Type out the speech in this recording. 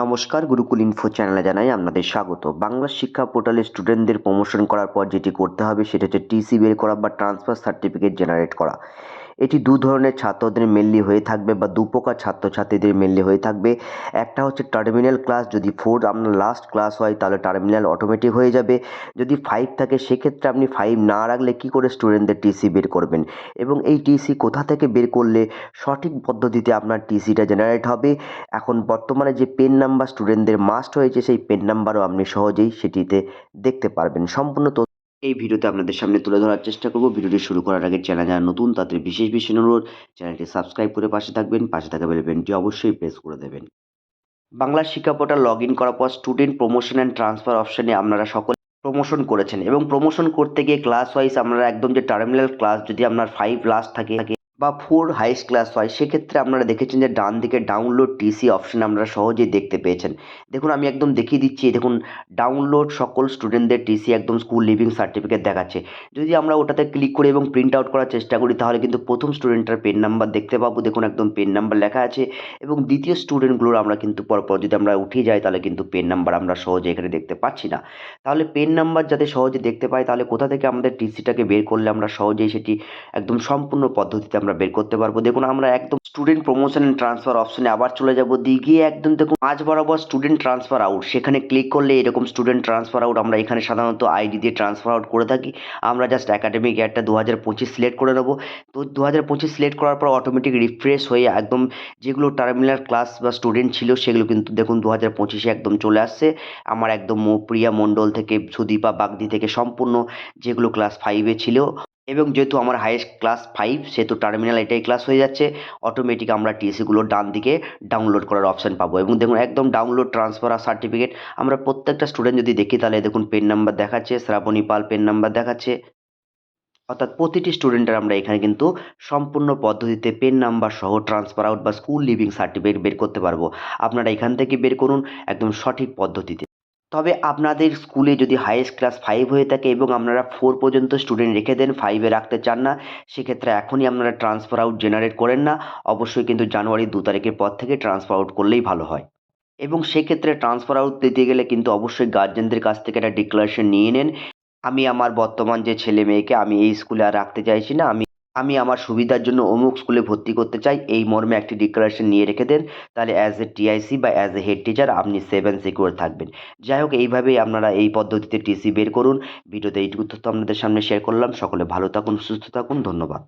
নমস্কার, গুরুকুল ইনফো চ্যানেলে জানাই আপনাদের স্বাগত। বাংলা শিক্ষা পোর্টালে স্টুডেন্টদের প্রমোশন করার পর যেটি করতে হবে সেটা হচ্ছে টিসি বের করা বা ট্রান্সফার সার্টিফিকেট জেনারেট করা। এটি দু ধরনের ছাত্রদের মেনলি হয়ে থাকবে বা দু প্রকার ছাত্রছাত্রীদের মেনলি হয়ে থাকবে। একটা হচ্ছে টার্মিনাল ক্লাস, যদি 4 আপনার লাস্ট ক্লাস হয় তাহলে টার্মিনাল অটোমেটিক হয়ে যাবে। যদি 5 থাকে সেক্ষেত্রে আপনি 5 না রাখলে কী করে স্টুডেন্টদের টিসি বের করবেন, এবং এই টিসি কোথা থেকে বের করলে সঠিক পদ্ধতিতে আপনার টিসিটা জেনারেট হবে। এখন বর্তমানে যে পেন নাম্বার স্টুডেন্টদের মাস্ট হয়েছে সেই পেন নাম্বারও আপনি সহজেই সেটিতে দেখতে পারবেন। সম্পূর্ণ এই ভিডিওতে আপনাদের সামনে তুলে ধরার চেষ্টা করব। ভিডিওটি শুরু করার আগে চ্যানেল যারা নতুন তাদের বিশেষ অনুরোধ, চ্যানেলটি সাবস্ক্রাইব করে পাশে থাকবেন, পাশে থাকা বেল বাটনটি অবশ্যই প্রেস করে দেবেন। বাংলা শিক্ষা পোর্টাল লগ ইন করার পর স্টুডেন্ট প্রমোশন অ্যান্ড ট্রান্সফার অপশানে আপনারা সকলে প্রমোশন করেছেন, এবং প্রমোশন করতে গিয়ে ক্লাস ওয়াইজ আপনারা একদম যে টার্মিনাল ক্লাস যদি আপনার 5 লাস্ট থাকে বা 4 হাইস্ট ক্লাস হয় সেক্ষেত্রে আপনারা দেখেছেন যে ডান দিকে ডাউনলোড টিসি অপশন আপনারা সহজেই দেখতে পেয়েছেন। দেখুন আমি একদম দেখিয়ে দিচ্ছি, দেখুন ডাউনলোড সকল স্টুডেন্টদের টিসি একদম স্কুল লিভিং সার্টিফিকেট দেখাচ্ছে। যদি আমরা ওটাতে ক্লিক করি এবং প্রিন্ট আউট করার চেষ্টা করি তাহলে কিন্তু প্রথম স্টুডেন্টটার পেন নাম্বার দেখতে পাবো, দেখুন একদম পেন নাম্বার লেখা আছে, এবং দ্বিতীয় স্টুডেন্টগুলোর আমরা কিন্তু পরপর যদি আমরা উঠে যাই তাহলে কিন্তু পেন নাম্বার আমরা সহজে এখানে দেখতে পাচ্ছি না। তাহলে পেন নাম্বার যাতে সহজে দেখতে পাই তাহলে কোথা থেকে আমাদের টিসিটাকে বের করলে আমরা সহজেই সেটি একদম সম্পূর্ণ পদ্ধতিতে আমরা বের করতে পারবো। দেখুন আমরা একদম স্টুডেন্ট প্রমোশন অ্যান্ড ট্রান্সফার অপশনে আবার চলে যাব, গিয়ে একদম দেখুন মাঝ বরাবর স্টুডেন্ট ট্রান্সফার আউট, সেখানে ক্লিক করলে এরকম স্টুডেন্ট ট্রান্সফার আউট, আমরা এখানে সাধারণত আইডি দিয়ে ট্রান্সফার আউট করে থাকি। আমরা জাস্ট একাডেমিক ইয়ারটা 2025 সিলেক্ট করে নেবো। তো 2025 সিলেক্ট করার পর অটোমেটিক রিফ্রেশ হয়ে একদম যেগুলো টার্মিনাল ক্লাস বা স্টুডেন্ট ছিল সেগুলো কিন্তু দেখুন 2025-এ একদম চলে আসছে। আমার একদম প্রিয়া মণ্ডল থেকে সুদীপা বাগদি থেকে সম্পূর্ণ যেগুলো ক্লাস 5-এ ছিল, এবং যেহেতু আমার হাইয়েস্ট ক্লাস 5 সেহেতু টার্মিনাল এটাই ক্লাস হয়ে যাচ্ছে। অটোমেটিক আমরা টিসিগুলো ডান দিকে ডাউনলোড করার অপশান পাবো, এবং দেখুন একদম ডাউনলোড ট্রান্সফার আর সার্টিফিকেট আমরা প্রত্যেকটা স্টুডেন্ট যদি দেখি তাহলে দেখুন পেন নাম্বার দেখাচ্ছে, শ্রাবণী পাল পেন নাম্বার দেখাচ্ছে। অর্থাৎ প্রতিটি স্টুডেন্টের আমরা এখানে কিন্তু সম্পূর্ণ পদ্ধতিতে পেন নাম্বার সহ ট্রান্সফার আউট বা স্কুল লিভিং সার্টিফিকেট বের করতে পারবো। আপনারা এখান থেকে বের করুন একদম সঠিক পদ্ধতিতে। তবে আপনাদের স্কুলে যদি হাইয়েস্ট ক্লাস 5 হয়ে থাকে এবং আপনারা 4 পর্যন্ত স্টুডেন্ট রেখে দেন, 5-এ রাখতে চান না, সেক্ষেত্রে এখনই আপনারা ট্রান্সফার আউট জেনারেট করেন না। অবশ্যই কিন্তু জানুয়ারি 2 তারিখের পর থেকে ট্রান্সফার আউট করলেই ভালো হয়। এবং সেক্ষেত্রে ট্রান্সফার আউট দিতে গেলে কিন্তু অবশ্যই গার্জেনদের কাছ থেকে একটা ডিক্লারেশন নিয়ে নেন। আমি আমার বর্তমান যে ছেলে মেয়েকে আমি এই স্কুলে আর রাখতে চাইছি না, আমি আমি আমার সুবিধার জন্য অমুক স্কুলে ভর্তি করতে চাই, এই মর্মে একটি ডিক্লারেশন নিয়ে রেখে দেন। তাহলে অ্যাজ এ টিআইসি বা অ্যাজ এ হেড টিচার আপনি সেভ অ্যান্ড সিকিউর থাকবেন। যাই হোক, এইভাবেই আপনারা এই পদ্ধতিতে টিসি বের করুন। ভিডিওতে এইটুকু তথ্য আপনাদের সামনে শেয়ার করলাম। সকলে ভালো থাকুন, সুস্থ থাকুন, ধন্যবাদ।